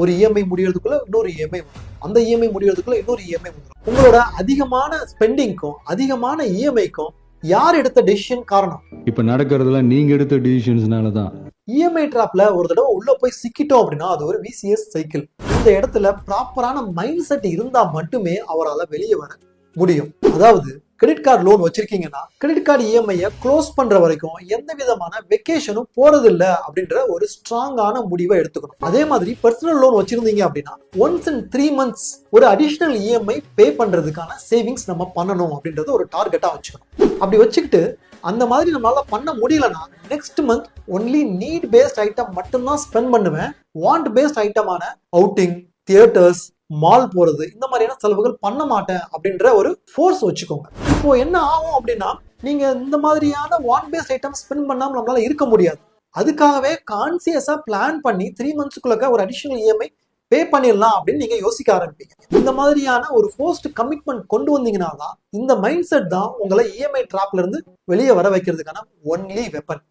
ஒரு இஎம்ஐ முடியறதுக்குள்ள இன்னொரு இஎம்ஐ வந்துடும், அந்த இஎம்ஐ முடியறதுக்குள்ள இன்னொரு இஎம்ஐ வந்துடும். உங்களோட அதிகமான ஸ்பெண்டிங்க்கும் அதிகமான இஎம்ஐக்கும் யார் எடுத்த டெசிஷன் காரணம்? இப்ப நடக்கிறதுலாம் நீங்க எடுத்த டிசிஷன்ஸ்னால தான். இஎம்ஐ டிராப்ல ஒரு தடவை உள்ள போய் சிக்கிட்டோம் அப்படின்னா அது ஒரு விசிஎஸ் சைக்கிள். இந்த இடத்துல ப்ராப்பரான மைண்ட் செட் இருந்தா மட்டுமே அவரால் வெளியே வர முடியும். அதாவது கிரெடிட் கார்டு லோன் வச்சிருக்கீங்கன்னா கிரெடிட் கார்டு இஎம்ஐயை க்ளோஸ் பண்ற வரைக்கும் எந்த விதமான வெக்கேஷனும் போறது இல்ல அப்படின்ற ஒரு ஸ்ட்ராங்கான முடிவை எடுத்துக்கணும். அதே மாதிரி பர்சனல் லோன் வச்சிருந்தீங்க அப்படின்னா ஒன்ஸ் இன் 3 months ஒரு அடிஷனல் இஎம்ஐ பே பண்றதுக்கான சேவிங்ஸ் நம்ம பண்ணணும் அப்படின்றது ஒரு டார்கெட்டா வச்சுக்கணும். அப்படி வச்சுக்கிட்டு அந்த மாதிரி நம்மளால பண்ண முடியலன்னா next month only need based item மட்டும்தான் ஸ்பெண்ட் பண்ணுவேன், வாண்ட் பேஸ்ட் ஐட்டமான அவுட்டிங், தியேட்டர்ஸ், மால் போறது இந்த மாதிரியான செலவுகள் பண்ண மாட்டேன் அப்படின்ற ஒரு ஃபோர்ஸ் வச்சுக்கோங்க. இப்போ என்ன ஆகும் அப்படின்னா நீங்க இந்த மாதிரியான வாண்ட் பேஸ்ட் ஐட்டம் ஸ்பெண்ட் பண்ணாம நம்மளால இருக்க முடியாது. அதுக்காகவே கான்சியஸா பிளான் பண்ணி 3 monthsக்குள்ள ஒரு அடிஷனல் இஎம்ஐ பே பண்ணிடலாம் அப்படின்னு நீங்க யோசிக்க ஆரம்பிப்பீங்க. இந்த மாதிரியான ஒரு ஃபோர்ஸ்ட் கமிட்மெண்ட் கொண்டு வந்தீங்கன்னா தான் இந்த மைண்ட் செட் தான் உங்களை இஎம்ஐ டிராப்ல இருந்து வெளியே வர வைக்கிறதுக்கான ஒன்லி வெப்பன்.